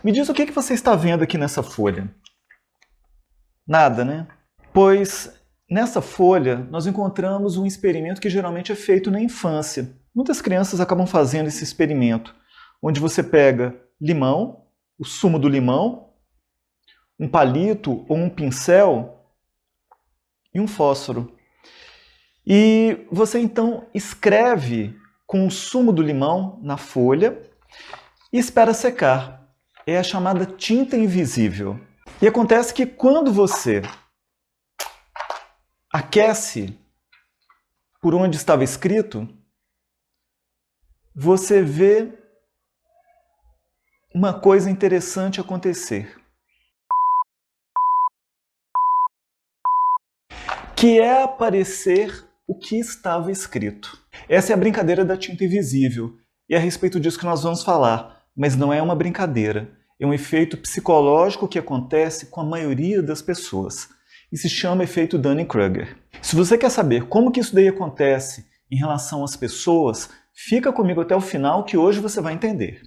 Me diz o que você está vendo aqui nessa folha? Nada, né? Pois nessa folha nós encontramos um experimento que geralmente é feito na infância. Muitas crianças acabam fazendo esse experimento, onde você pega limão, o sumo do limão, um palito ou um pincel e um fósforo. E você então escreve com o sumo do limão na folha e espera secar. É a chamada tinta invisível. E acontece que quando você aquece por onde estava escrito, você vê uma coisa interessante acontecer. Que é aparecer o que estava escrito. Essa é a brincadeira da tinta invisível. E é a respeito disso que nós vamos falar. Mas não é uma brincadeira. É um efeito psicológico que acontece com a maioria das pessoas. E se chama efeito Dunning-Kruger. Se você quer saber como que isso daí acontece em relação às pessoas, fica comigo até o final que hoje você vai entender.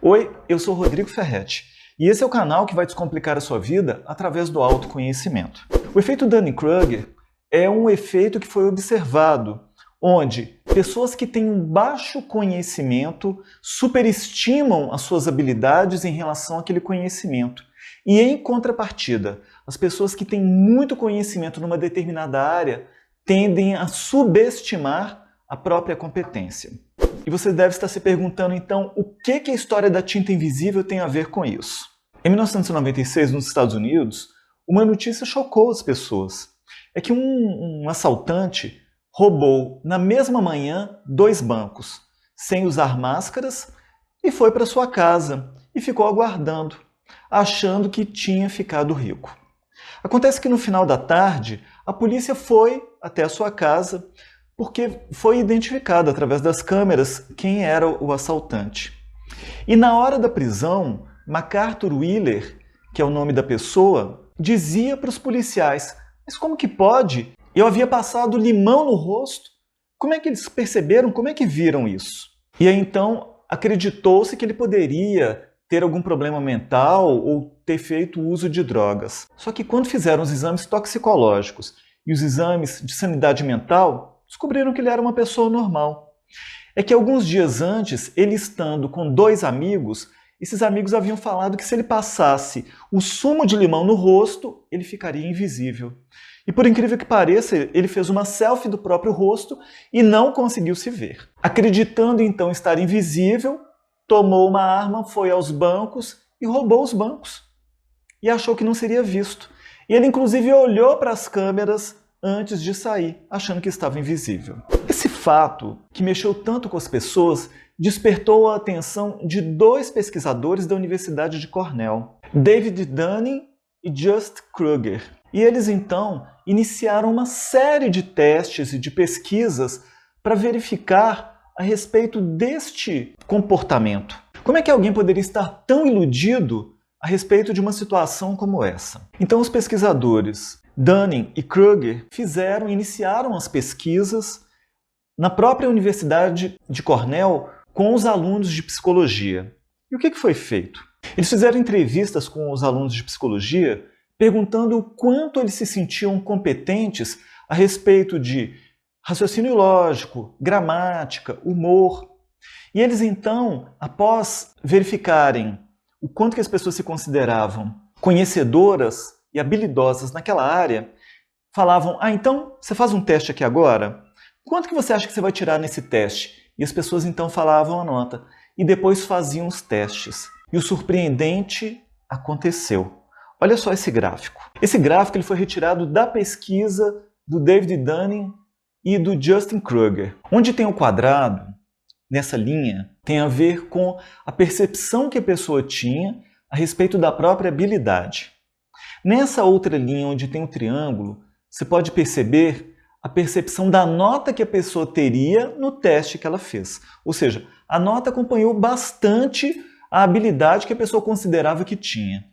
Oi, eu sou Rodrigo Ferretti e esse é o canal que vai descomplicar a sua vida através do autoconhecimento. O efeito Dunning-Kruger é um efeito que foi observado, onde pessoas que têm um baixo conhecimento superestimam as suas habilidades em relação àquele conhecimento. E em contrapartida, as pessoas que têm muito conhecimento numa determinada área tendem a subestimar a própria competência. E você deve estar se perguntando, então, o que a história da tinta invisível tem a ver com isso? Em 1996, nos Estados Unidos, uma notícia chocou as pessoas. É que um assaltante roubou, na mesma manhã, 2 bancos, sem usar máscaras, e foi para sua casa e ficou aguardando, achando que tinha ficado rico. Acontece que no final da tarde, a polícia foi até a sua casa, porque foi identificado através das câmeras quem era o assaltante. E na hora da prisão, MacArthur Wheeler, que é o nome da pessoa, dizia para os policiais: mas como que pode? Eu havia passado limão no rosto. Como é que eles perceberam? Como é que viram isso? E aí então acreditou-se que ele poderia ter algum problema mental ou ter feito uso de drogas. Só que quando fizeram os exames toxicológicos e os exames de sanidade mental, descobriram que ele era uma pessoa normal. É que alguns dias antes, ele estando com 2 amigos, esses amigos haviam falado que se ele passasse o sumo de limão no rosto, ele ficaria invisível. E por incrível que pareça, ele fez uma selfie do próprio rosto e não conseguiu se ver. Acreditando então estar invisível, tomou uma arma, foi aos bancos e roubou os bancos. E achou que não seria visto. E ele inclusive olhou para as câmeras antes de sair, achando que estava invisível. Esse fato, que mexeu tanto com as pessoas, despertou a atenção de 2 pesquisadores da Universidade de Cornell, David Dunning e Just Kruger. E eles então iniciaram uma série de testes e de pesquisas para verificar a respeito deste comportamento. Como é que alguém poderia estar tão iludido a respeito de uma situação como essa? Então os pesquisadores Dunning e Kruger iniciaram as pesquisas na própria Universidade de Cornell com os alunos de psicologia. E o que foi feito? Eles fizeram entrevistas com os alunos de psicologia perguntando o quanto eles se sentiam competentes a respeito de raciocínio lógico, gramática, humor. E eles então, após verificarem o quanto que as pessoas se consideravam conhecedoras e habilidosas naquela área, falavam: então você faz um teste aqui agora? Quanto que você acha que você vai tirar nesse teste? E as pessoas então falavam a nota e depois faziam os testes. E o surpreendente aconteceu. Olha só esse gráfico. Esse gráfico ele foi retirado da pesquisa do David Dunning e do Justin Kruger. Onde tem o quadrado, nessa linha, tem a ver com a percepção que a pessoa tinha a respeito da própria habilidade. Nessa outra linha, onde tem o triângulo, você pode perceber a percepção da nota que a pessoa teria no teste que ela fez. Ou seja, a nota acompanhou bastante a habilidade que a pessoa considerava que tinha.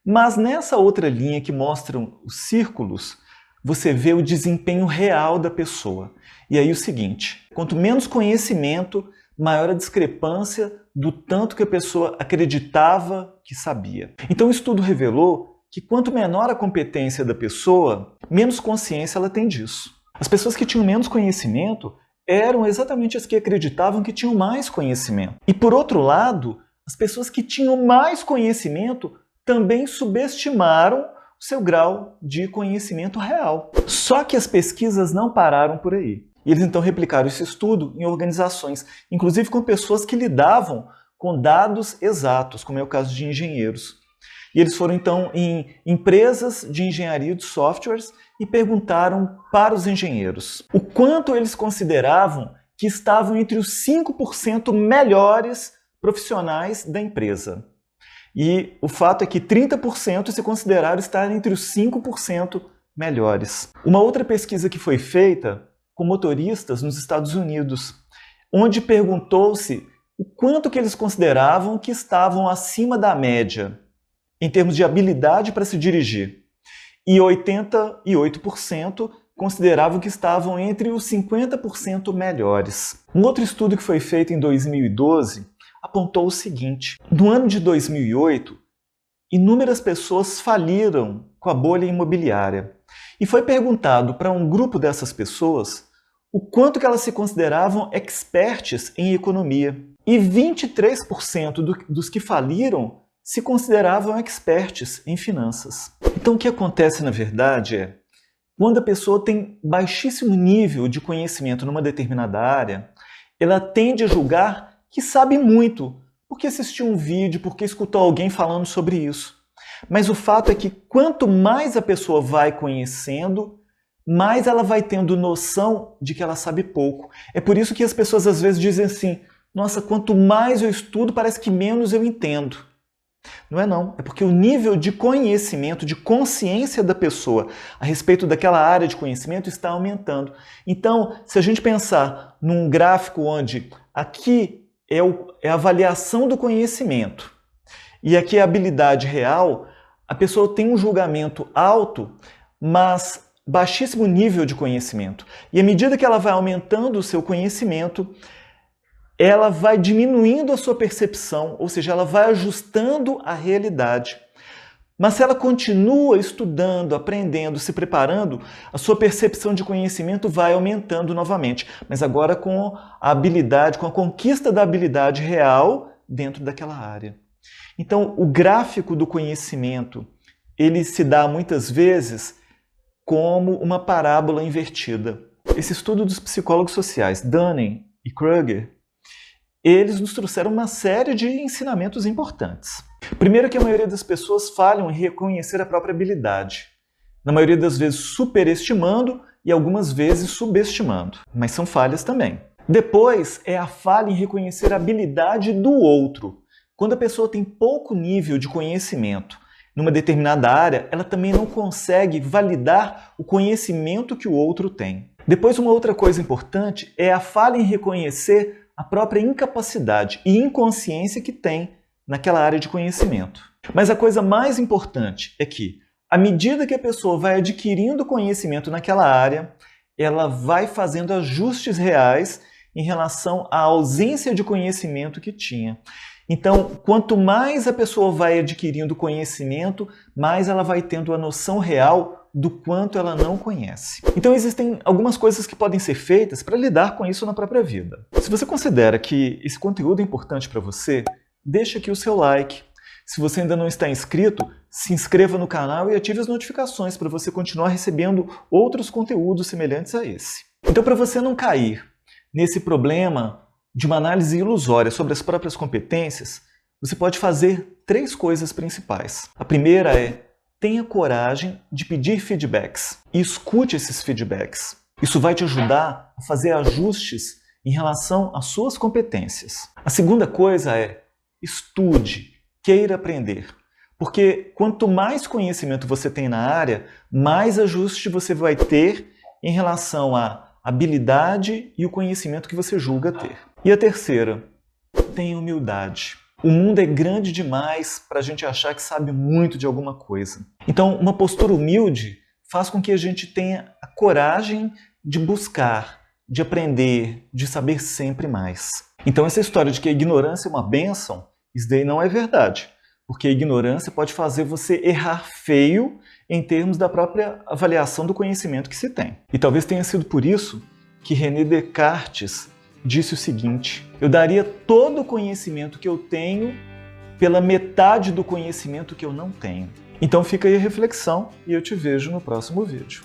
Mas nessa outra linha que mostram os círculos, você vê o desempenho real da pessoa. E aí o seguinte, quanto menos conhecimento, maior a discrepância do tanto que a pessoa acreditava que sabia. Então o estudo revelou que quanto menor a competência da pessoa, menos consciência ela tem disso. As pessoas que tinham menos conhecimento eram exatamente as que acreditavam que tinham mais conhecimento. E por outro lado, as pessoas que tinham mais conhecimento também subestimaram o seu grau de conhecimento real. Só que as pesquisas não pararam por aí. E eles então replicaram esse estudo em organizações, inclusive com pessoas que lidavam com dados exatos, como é o caso de engenheiros. E eles foram então em empresas de engenharia de softwares e perguntaram para os engenheiros o quanto eles consideravam que estavam entre os 5% melhores profissionais da empresa. E o fato é que 30% se consideraram estar entre os 5% melhores. Uma outra pesquisa que foi feita com motoristas nos Estados Unidos, onde perguntou-se o quanto que eles consideravam que estavam acima da média em termos de habilidade para se dirigir. E 88% consideravam que estavam entre os 50% melhores. Um outro estudo que foi feito em 2012 apontou o seguinte: no ano de 2008, inúmeras pessoas faliram com a bolha imobiliária. E foi perguntado para um grupo dessas pessoas o quanto que elas se consideravam experts em economia. E 23% dos que faliram se consideravam experts em finanças. Então o que acontece na verdade é, quando a pessoa tem baixíssimo nível de conhecimento numa determinada área, ela tende a julgar que sabe muito, porque assistiu um vídeo, porque escutou alguém falando sobre isso. Mas o fato é que quanto mais a pessoa vai conhecendo, mais ela vai tendo noção de que ela sabe pouco. É por isso que as pessoas às vezes dizem assim, nossa, quanto mais eu estudo, parece que menos eu entendo. Não é não, é porque o nível de conhecimento, de consciência da pessoa a respeito daquela área de conhecimento está aumentando. Então, se a gente pensar num gráfico onde aqui é a avaliação do conhecimento e aqui é a habilidade real, a pessoa tem um julgamento alto, mas baixíssimo nível de conhecimento. E à medida que ela vai aumentando o seu conhecimento, ela vai diminuindo a sua percepção, ou seja, ela vai ajustando a realidade. Mas se ela continua estudando, aprendendo, se preparando, a sua percepção de conhecimento vai aumentando novamente, mas agora com a habilidade, com a conquista da habilidade real dentro daquela área. Então, o gráfico do conhecimento, ele se dá muitas vezes como uma parábola invertida. Esse estudo dos psicólogos sociais, Dunning e Kruger, eles nos trouxeram uma série de ensinamentos importantes. Primeiro que a maioria das pessoas falham em reconhecer a própria habilidade. Na maioria das vezes superestimando e algumas vezes subestimando. Mas são falhas também. Depois é a falha em reconhecer a habilidade do outro. Quando a pessoa tem pouco nível de conhecimento numa determinada área, ela também não consegue validar o conhecimento que o outro tem. Depois, uma outra coisa importante é a falha em reconhecer a própria incapacidade e inconsciência que tem naquela área de conhecimento. Mas a coisa mais importante é que, à medida que a pessoa vai adquirindo conhecimento naquela área, ela vai fazendo ajustes reais em relação à ausência de conhecimento que tinha. Então, quanto mais a pessoa vai adquirindo conhecimento, mais ela vai tendo a noção real do quanto ela não conhece. Então existem algumas coisas que podem ser feitas para lidar com isso na própria vida. Se você considera que esse conteúdo é importante para você, deixa aqui o seu like. Se você ainda não está inscrito, se inscreva no canal e ative as notificações para você continuar recebendo outros conteúdos semelhantes a esse. Então, para você não cair nesse problema de uma análise ilusória sobre as próprias competências, você pode fazer 3 coisas principais. A primeira é: tenha coragem de pedir feedbacks e escute esses feedbacks. Isso vai te ajudar a fazer ajustes em relação às suas competências. A segunda coisa é: estude, queira aprender. Porque quanto mais conhecimento você tem na área, mais ajuste você vai ter em relação à habilidade e o conhecimento que você julga ter. E a terceira, tenha humildade. O mundo é grande demais para a gente achar que sabe muito de alguma coisa. Então, uma postura humilde faz com que a gente tenha a coragem de buscar, de aprender, de saber sempre mais. Então essa história de que a ignorância é uma bênção, isso daí não é verdade. Porque a ignorância pode fazer você errar feio em termos da própria avaliação do conhecimento que se tem. E talvez tenha sido por isso que René Descartes disse o seguinte: eu daria todo o conhecimento que eu tenho pela metade do conhecimento que eu não tenho. Então fica aí a reflexão e eu te vejo no próximo vídeo.